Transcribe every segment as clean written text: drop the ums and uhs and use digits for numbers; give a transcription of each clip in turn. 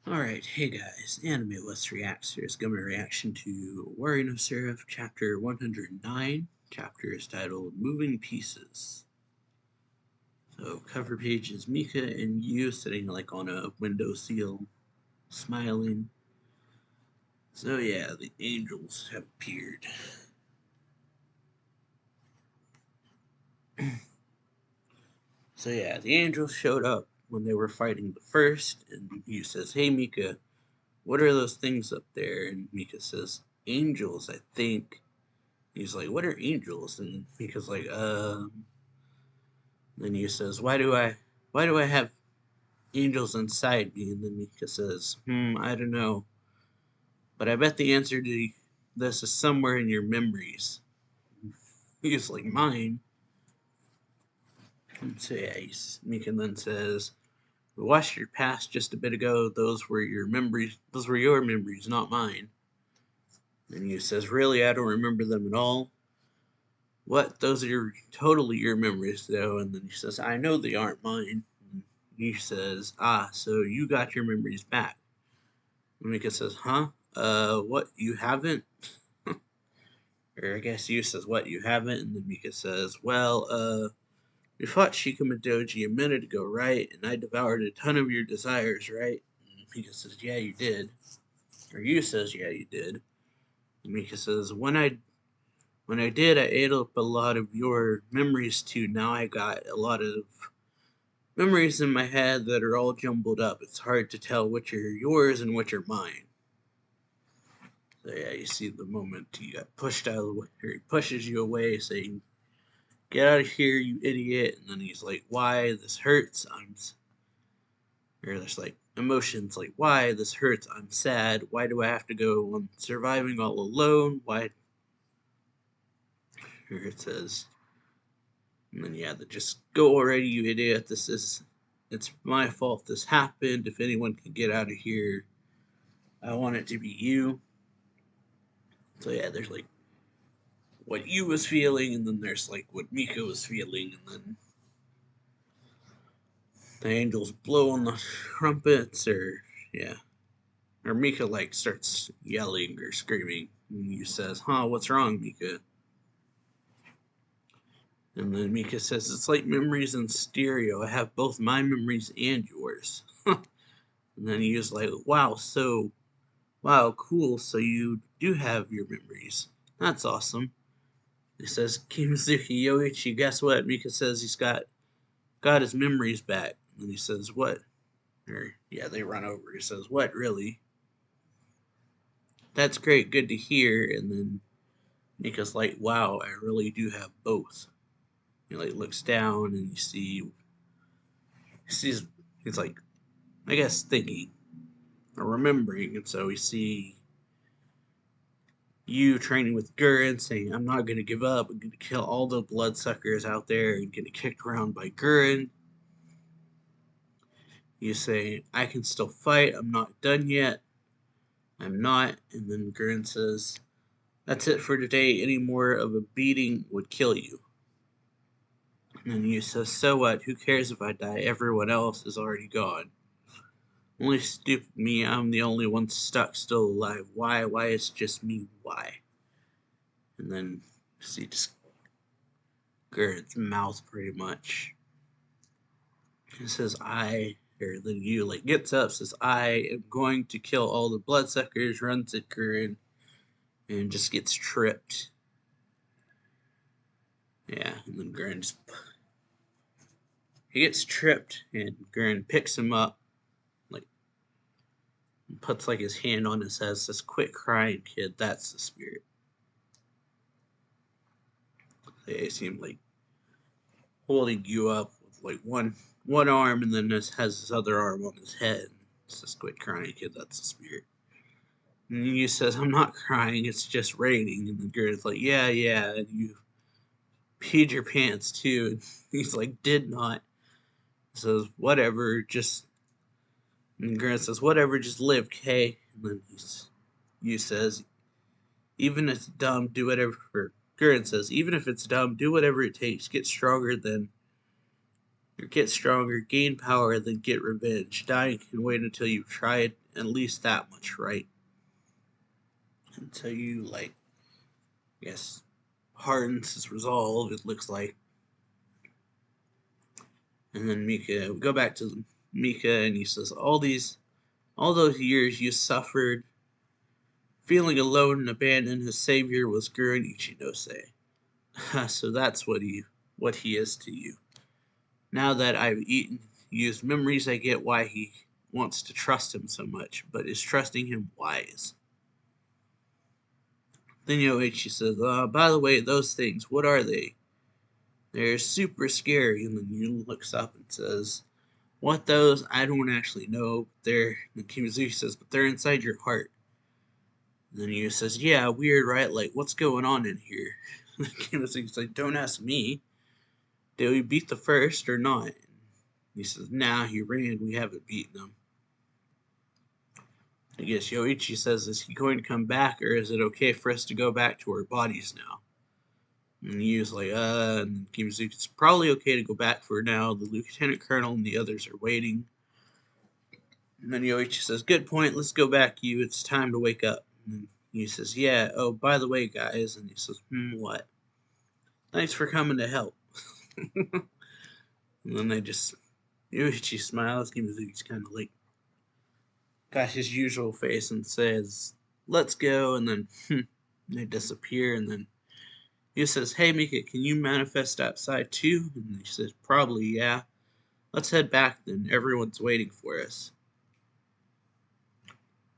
Alright, hey guys, AnimeWestReacts here is giving a reaction to Owari no Seraph, chapter 109. Chapter is titled Moving Pieces. So, cover page is Mika and you sitting like on a windowsill, smiling. So yeah, the angels have appeared. So yeah, the angels showed up when they were fighting the first, and you says, "Hey Mika, what are those things up there?" And Mika says, "Angels, I think." He's like, "What are angels?" And Mika's like, Then he says, why do I have angels inside me?" And then Mika says, I don't know, but I bet the answer to this is somewhere in your memories. He's like, "Mine?" And so yeah, Mika then says, "We watched your past just a bit ago. Those were your memories. Those were your memories, not mine." And he says, "Really, I don't remember them at all." "What? Those are totally your memories, though." And then he says, "I know they aren't mine." And he says, "Ah, so you got your memories back." And Mika says, "Huh? What? You haven't?" Or I guess you says, "What? You haven't?" And then Mika says, "Well, we fought Shikamadoji a minute ago, right? And I devoured a ton of your desires, right?" And Mika says, "Yeah, you did." Or you says, "Yeah, you did." And Mika says, When I did, I ate up a lot of your memories too. Now I got a lot of memories in my head that are all jumbled up. It's hard to tell which are yours and which are mine." So yeah, you see the moment he got pushed out of the way, or he pushes you away, saying, "Get out of here, you idiot!" And then he's like, "Why? This hurts. Or there's like emotions like, "Why? This hurts. I'm sad. Why do I have to go on surviving all alone? Why?" Or it says, and then yeah, just go already, you idiot. It's my fault this happened. If anyone can get out of here, I want it to be you. So yeah, there's like what you was feeling, and then there's like what Mika was feeling, and then the angels blow on the trumpets, or yeah, or Mika like starts yelling or screaming, and you says, "Huh, what's wrong, Mika?" And then Mika says, "It's like memories in stereo. I have both my memories and yours." And then he was like, Wow, cool, so you do have your memories. That's awesome." He says, "Kimitsuki Yoichi, guess what?" Mika says got his memories back. And he says, "What?" Or, yeah, they run over. He says, "What, really?" "That's great, good to hear." And then Mika's like, "Wow, I really do have both." He like looks down and sees, he's like, I guess thinking or remembering. And so we see you training with Gurren, saying, "I'm not going to give up. I'm going to kill all the bloodsuckers out there," and getting kicked around by Gurren. You say, "I can still fight. I'm not done yet. I'm not." And then Gurren says, "That's it for today. Any more of a beating would kill you." And then you says, "So what? Who cares if I die? Everyone else is already gone. Only stupid me. I'm the only one stuck still alive. Why? Why it's just me? Why?" And then see just Gurren's mouth pretty much. It says, or then you like gets up, says, "I am going to kill all the bloodsuckers," runs at Gurren, and just gets tripped. Yeah, and then Gurren just, he gets tripped, and Gurren picks him up, like, and puts like his hand on his head, says, "Quit crying, kid, that's the spirit." They seem like holding you up with like one arm, and then has his other arm on his head. And says, "Quit crying, kid, that's the spirit." And he says, "I'm not crying, it's just raining." And the girl's like, "Yeah, yeah, and you peed your pants too." And he's like, "Did not." He says, "Whatever, just," and Grant says, "Whatever, just live, Kay." And then you says, "Even if it's dumb, do whatever," Gurren says, "Even if it's dumb, do whatever it takes. Get stronger than Or get stronger, gain power, then get revenge. Dying can wait until you've tried at least that much, right? Until you, like, I guess, hardens his resolve, it looks like. And then Mika, we go back to Mika, and he says, all those years you suffered, feeling alone and abandoned, his savior was Gurren Ichinose. So that's what he is to you. Now that I've used memories, I get why he wants to trust him so much, but is trusting him wise? Then Yoichi says, by the way, those things, what are they? They're super scary. And then Yu looks up and says, what those? I don't actually know. And Kimazuki says, but they're inside your heart. And then Yu says, yeah, weird, right? Like, what's going on in here? And Kimazuki's like, don't ask me. Did we beat the first or not? And he says, nah, he ran. We haven't beaten him. I guess Yoichi says, is he going to come back, or is it okay for us to go back to our bodies now? And Yu's like, and Kimazuki, it's probably okay to go back for now. The lieutenant colonel and the others are waiting. And then Yoichi says, good point, let's go back, Yu. It's time to wake up. And Yu says, yeah, oh, by the way, guys. And he says, what? Thanks for coming to help. And then Yoichi smiles. Kimazuki's kind of like, got his usual face and says, let's go. And then they disappear. And then he says, hey, Mika, can you manifest outside too? And he says, probably, yeah. Let's head back then. Everyone's waiting for us.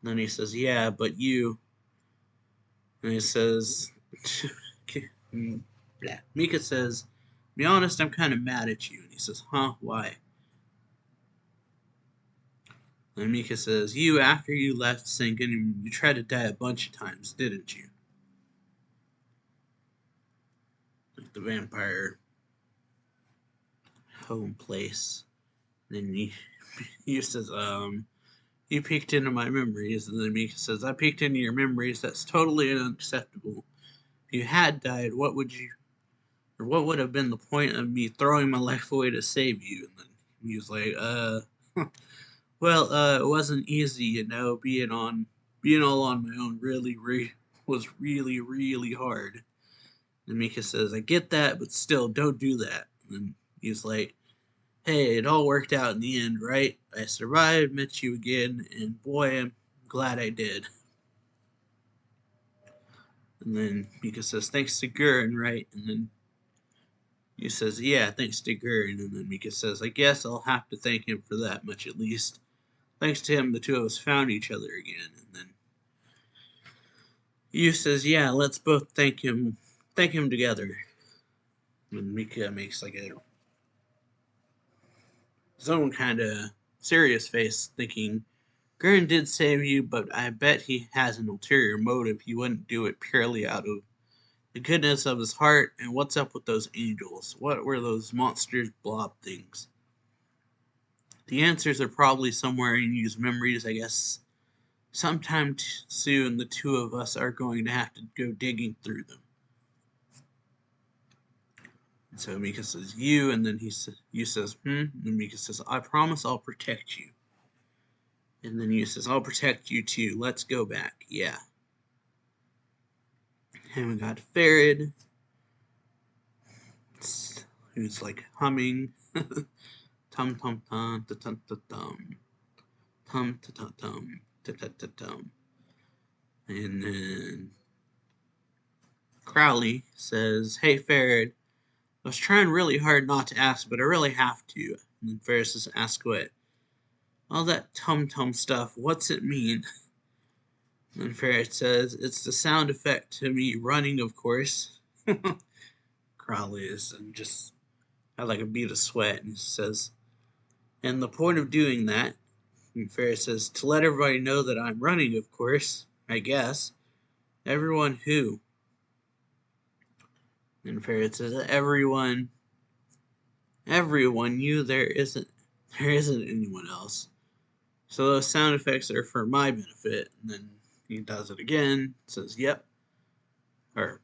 And then he says, yeah, but you. And he says, yeah. Mika says, to be honest, I'm kind of mad at you. And he says, huh, why? And Mika says, you, after you left Sinkin, you tried to die a bunch of times, didn't you? Like the vampire home place. And he says, you peeked into my memories. And then Mika says, I peeked into your memories. That's totally unacceptable. If you had died, what would have been the point of me throwing my life away to save you? And then he was like, well, it wasn't easy, being all on my own was really, really hard. And Mika says, I get that, but still, don't do that. And he's like, hey, it all worked out in the end, right? I survived, met you again, and boy, I'm glad I did. And then Mika says, thanks to Gurren, right? And then he says, yeah, thanks to Gurren. And then Mika says, I guess I'll have to thank him for that much at least. Thanks to him, the two of us found each other again. And then Yu says, yeah, let's both thank him together. And Mika makes like his own kind of serious face, thinking, Gurren did save you, but I bet he has an ulterior motive. He wouldn't do it purely out of the goodness of his heart. And what's up with those angels? What were those monsters blob things? The answers are probably somewhere in Yu's memories, I guess. Sometime soon, the two of us are going to have to go digging through them. And so Mika says, you, and then Yu says, and Mika says, I promise I'll protect you. And then Yu says, I'll protect you too. Let's go back. Yeah. And we got Farid, who's like humming. Tum tum tum tum tum tum tum tum tum tum tum tum. And then Crowley says, hey Farid, I was trying really hard not to ask, but I really have to. And then Farid says, ask what? All that tum tum stuff, what's it mean? And Farid says, it's the sound effect to me running, of course. Crowley is and just had like a bead of sweat, and he says, and the point of doing that, and Farid says, to let everybody know that I'm running, of course, I guess. Everyone who? And Farid says, everyone, you, there isn't anyone else. So those sound effects are for my benefit. And then he does it again, says, yep. Or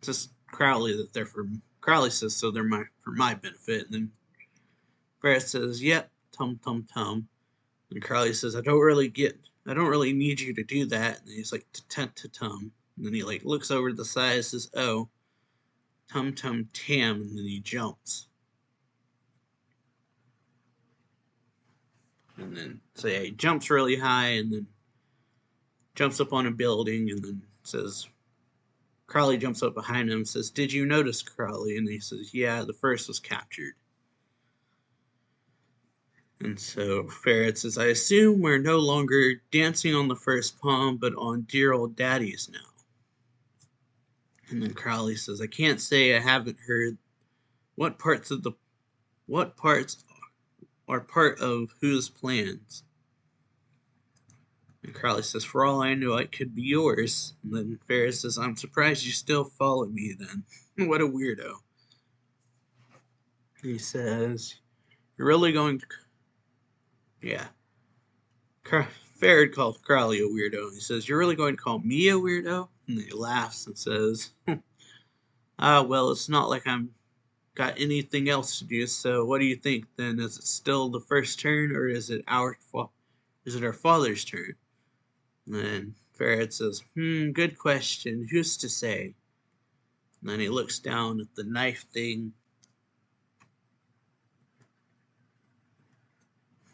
says Crowley that they're for Crowley says so they're for my benefit. And then Ferret says, "Yep, tum tum tum." And Carly says, I don't really need you to do that." And he's like, "Tum." And then he like looks over to the side and says, "Oh, tum tum tam," and then he jumps. And then so yeah, he jumps really high and then jumps up on a building and then says, Crowley jumps up behind him and says, "Did you notice, Crowley?" And he says, "Yeah, the first was captured." And so Ferret says, "I assume we're no longer dancing on the first palm, but on dear old daddy's now." And then Crowley says, "I can't say I haven't heard what parts are part of whose plans." And Crowley says, "For all I know, it could be yours." And then Ferris says, "I'm surprised you still follow me then." What a weirdo. He says, "You're really going to..." Yeah. Ferret calls Crowley a weirdo. He says, "You're really going to call me a weirdo?" And then he laughs and says, well, it's not like I'm got anything else to do, so what do you think then? Is it still the first turn, or is it our father's turn?" And then Ferret says, good question. Who's to say?" And then he looks down at the knife thing.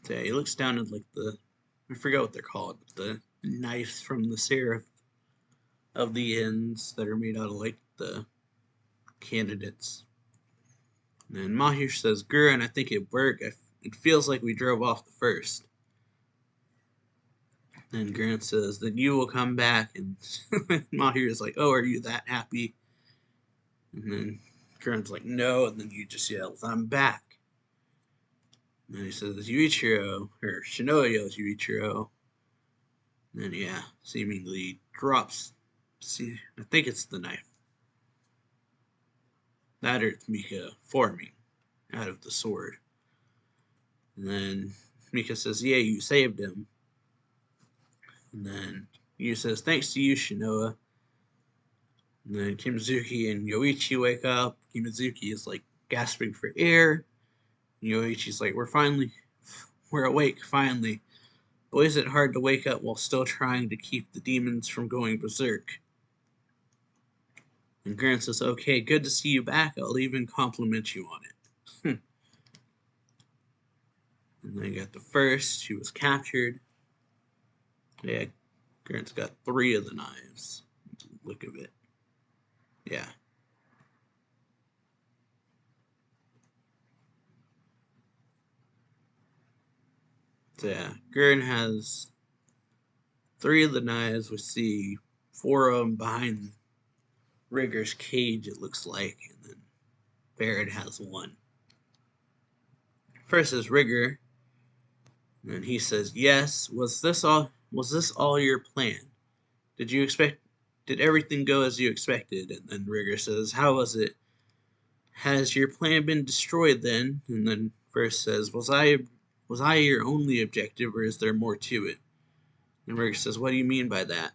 So he looks down at like I forget what they're called, the knives from the Seraph of the ends that are made out of like the candidates. And then Mahir says, "Gurren, I think it worked. It feels like we drove off the first." And Grant says, "Then you will come back." And Mahir is like, "Oh, are you that happy?" And then Grant's like, "No." And then he just yells, "I'm back." And then he says, "Yuichiro," or Shinoa yells, "Yuichiro." And then, yeah, seemingly drops. See, I think it's the knife. That or it's Mika forming out of the sword. And then Mika says, "Yeah, you saved him." And then Yu says, "Thanks to you, Shinoa." And then Kimazuki and Yoichi wake up. Kimazuki is like gasping for air. And Yoichi's like, we're awake, finally. Boy, is it hard to wake up while still trying to keep the demons from going berserk. And Grant says, "Okay, good to see you back. I'll even compliment you on it." And then you got the first, who was captured. Yeah, Grant's got 3 of the knives. Look of it. Yeah. So yeah, Gurren has 3 of the knives. We see 4 of them behind Rigger's cage, it looks like, and then Barrett has 1. First is Rigger, and he says, "Yes, was this all your plan? Did everything go as you expected?" And then Rigger says, "How was it? Has your plan been destroyed then?" And then First says, Was I your only objective, or is there more to it?" And Rigger says, "What do you mean by that?"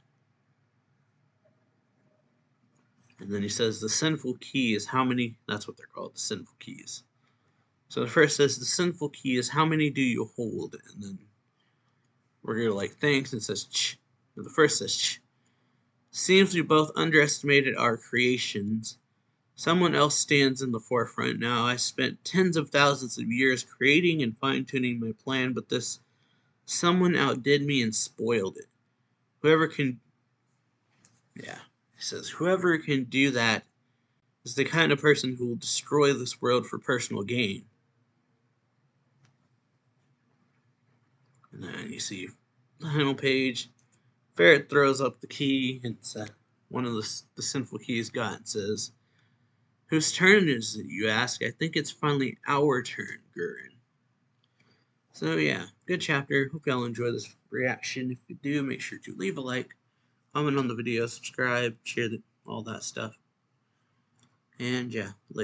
And then he says, "The sinful key is how many..." That's what they're called, the sinful keys. So the first says, "The sinful key is how many do you hold?" And then Rigger like thanks and says, "Ch." And the first says, "Ch. Seems we both underestimated our creations. Someone else stands in the forefront now. I spent tens of thousands of years creating and fine-tuning my plan, but this someone outdid me and spoiled it. Whoever can..." Yeah. He says, "Whoever can do that is the kind of person who will destroy this world for personal gain." And then you see the final page. Ferret throws up the key. It's one of the sinful keys got. It says, "Whose turn is it, you ask? I think it's finally our turn, Gurren." So yeah, good chapter. Hope y'all enjoy this reaction. If you do, make sure to leave a like, comment on the video, subscribe, share all that stuff. And yeah, later.